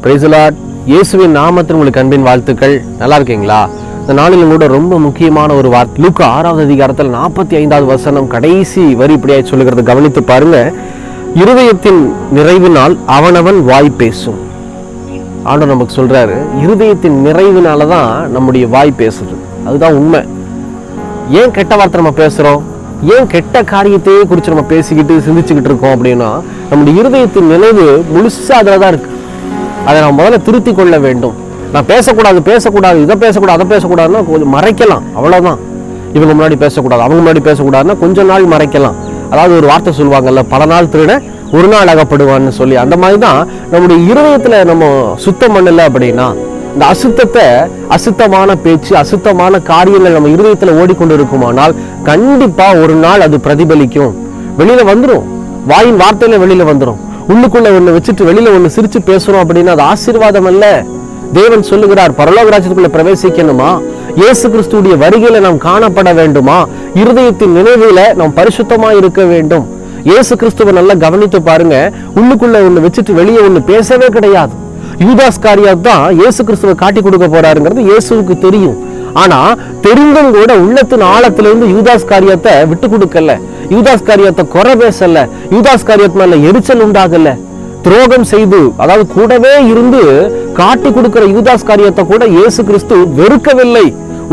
Praise the Lord. இயேசுவின் நாமத்தில் உங்களுக்கு அன்பின் வாழ்த்துக்கள். நல்லா இருக்கீங்களா? இந்த நாளிலும் கூட ரொம்ப முக்கியமான ஒரு வார்த்தை லூக்கா 6வது அதிகாரத்தில் 45வது வசனம் கடைசி வரி இப்படியாய் சொல்லுகிறது. கவனித்து பாருங்க. இருதயத்தின் நிறைவினால் அவனவன் வாய் பேசும். ஆண்டவர் நமக்கு சொல்றாரு, இருதயத்தின் நிறைவினாலதான் நம்முடைய வாய் பேசுது. அதுதான் உண்மை. ஏன் கெட்ட வார்த்தை நம்ம பேசுறோம்? ஏன் கெட்ட காரியத்தையே குறித்து நம்ம பேசிக்கிட்டு சிந்திச்சுக்கிட்டு இருக்கோம் அப்படின்னா, நம்முடைய இருதயத்தின் நினைவு முழுசா அதில் தான் இருக்கு. அதை நம்ம முதல்ல திருத்தி கொள்ள வேண்டும். நான் பேசக்கூடாது இதை பேசக்கூடாது அதை பேசக்கூடாதுன்னா கொஞ்சம் மறைக்கலாம், அவ்வளோதான். இவங்க முன்னாடி பேசக்கூடாது, அவங்க முன்னாடி பேசக்கூடாதுன்னா கொஞ்ச நாள் மறைக்கலாம். அதாவது ஒரு வார்த்தை சொல்லுவாங்கல்ல, பல நாள் திருட ஒரு நாள் அகப்படுவான்னு சொல்லி, அந்த மாதிரி தான் நம்முடைய இருதயத்தில் நம்ம சுத்தம் பண்ணல அப்படின்னா, இந்த அசுத்தமான பேச்சு, அசுத்தமான காரியங்கள் நம்ம இருதயத்தில் ஓடிக்கொண்டு இருக்குமானால் கண்டிப்பா ஒரு நாள் அது பிரதிபலிக்கும், வெளியில வந்துடும். வாயின் வார்த்தையில வெளியில வந்துடும். உள்ளுக்குள்ள ஒண்ணு வச்சுட்டு வெளியில ஒண்ணு சிரிச்சு பேசுறோம் அப்படின்னா அது ஆசீர்வாதம் அல்ல. தேவன் சொல்லுகிறார், பரலோக ராஜ்யத்துக்குள்ள பிரவேசிக்கணுமா, இயேசு கிறிஸ்துடைய வருகையில நாம் காணப்பட வேண்டுமா, இருதயத்தின் நினைவுல நாம் பரிசுத்தமா இருக்க வேண்டும். இயேசு கிறிஸ்துவை நல்லா கவனித்து பாருங்க. உள்ளுக்குள்ள ஒண்ணு வச்சுட்டு வெளியே ஒண்ணு பேசவே கிடையாது. யூதாஸ் காரியாத் தான் இயேசு கிறிஸ்துவை காட்டி கொடுக்க போறாருங்கிறது இயேசுவுக்கு தெரியும். ஆனா தெரிந்தும் கூட உள்ளத்தின் ஆழத்திலிருந்து யூதாஸ் காரியத்தை விட்டு கொடுக்கல, யூதாஸ் காரியத்தை குறை பேசல, யூதாஸ் காரியத்து மேல எரிச்சல் உண்டாகல. துரோகம் செய்து, அதாவது கூடவே இருந்து காட்டி கொடுக்கிற யூதாஸ் காரியத்தை கூட இயேசு கிறிஸ்து வெறுக்கவில்லை,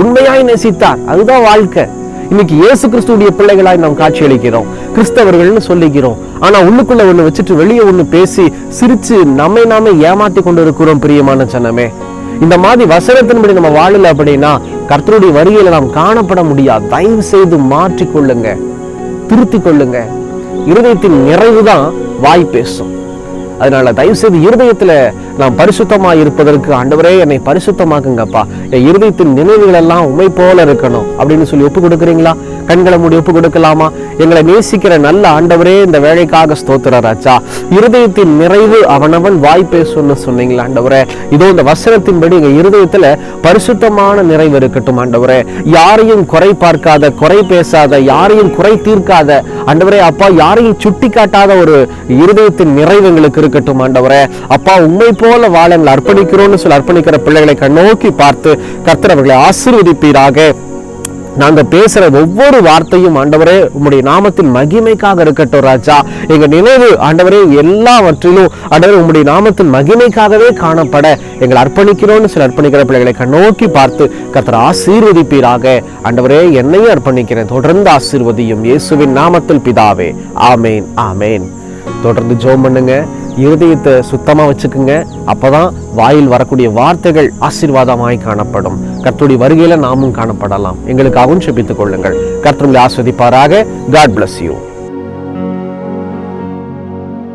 உண்மையாய் நேசித்தார். அதுதான் வாழ்க்கை. இன்னைக்கு இயேசு கிறிஸ்துடைய பிள்ளைகளாய் நாம் காட்சி அளிக்கிறோம், கிறிஸ்தவர்கள்னு சொல்லிக்கிறோம். ஆனா உள்ளுக்குள்ள ஒண்ணு வச்சுட்டு வெளியே ஒண்ணு பேசி சிரிச்சு நாமே ஏமாத்தி கொண்டு இருக்கிறோம். பிரியமான ஜனமே, இந்த மாதிரி வசனத்தின்படி நம்ம வாழல அப்படின்னா கர்த்தருடைய வருகையில நாம் காணப்பட முடியாது. தயவு செய்து மாற்றிக்கொள்ளுங்க, திருத்தி கொள்ளுங்க. இருதயத்தின் நிறைவுதான் வாய் பேசும். அதனால தயவு செய்து இருதயத்துல நாம் பரிசுத்தமா இருப்பதற்கு, ஆண்டவரே என்னை பரிசுத்தமாக்குங்கப்பா, என் இருதயத்தின் நினைவுகள் எல்லாம் உண்மை போல இருக்கணும் அப்படின்னு சொல்லி ஒப்பு கொடுக்குறீங்களா? கண்களை மூடி ஒப்பு கொடுக்கலாமா? எங்களை நேசிக்கிற நல்ல ஆண்டவரே, இந்த வேலைக்காக ஸ்தோத்திர ராஜா. இருதயத்தின் நிறைவு அவனவன் வாய் பேசும்னு சொன்னீங்களா ஆண்டவரே? இதோ இந்த வசனத்தின்படி எங்க இருதயத்துல பரிசுத்தமான நிறைவு இருக்கட்டும் ஆண்டவரே. யாரையும் குறை பார்க்காத, குறை பேசாத, யாரையும் குறை தீர்க்காத ஆண்டவரே அப்பா, யாரையும் சுட்டி காட்டாத ஒரு இருதயத்தின் நிறைவு எங்களுக்கு இருக்கட்டும் ஆண்டவரே. அப்பா, உண்மை போல வாழ எங்களை அர்ப்பணிக்கிறோம்னு சொல்லி அர்ப்பணிக்கிற பிள்ளைகளை கண்ணோக்கி பார்த்து கர்த்தர் அவர்களை ஆசீர்வதிப்பீராக. நாங்க பேசுற ஒவ்வொரு வார்த்தையும் ஆண்டவரே உம்முடைய நாமத்தின் மகிமைக்காக இருக்கட்டும் ராஜா. எங்க நினைவு ஆண்டவரே எல்லாவற்றிலும் ஆண்டவரே உம்முடைய நாமத்தின் மகிமைக்காகவே காணப்பட எங்களை அர்ப்பணிக்கிறோம்னு சொல்லி அர்ப்பணிக்கிற பிள்ளைகளை கண்ணோக்கி பார்த்து கர்த்தர் ஆசீர்வதிப்பீராக. ஆண்டவரே, என்னையும் அர்ப்பணிக்கிறேன், தொடர்ந்து ஆசீர்வதியும் இயேசுவின் நாமத்தில் பிதாவே. ஆமேன், ஆமேன். தொடர்ந்து ஜெபம் பண்ணுங்க, இருதயத்தை சுத்தமா வச்சுக்குங்க. அப்பதான் வாயில் வரக்கூடிய வார்த்தைகள் ஆசீர்வாதமாய் காணப்படும். கர்த்தருடைய வருகையில நாமும் காணப்படலாம். எங்களுக்காகவும் ஜெபித்துக் கொள்ளுங்கள். கர்த்தர் உங்களை ஆசீர்வதிப்பாராக. God bless you.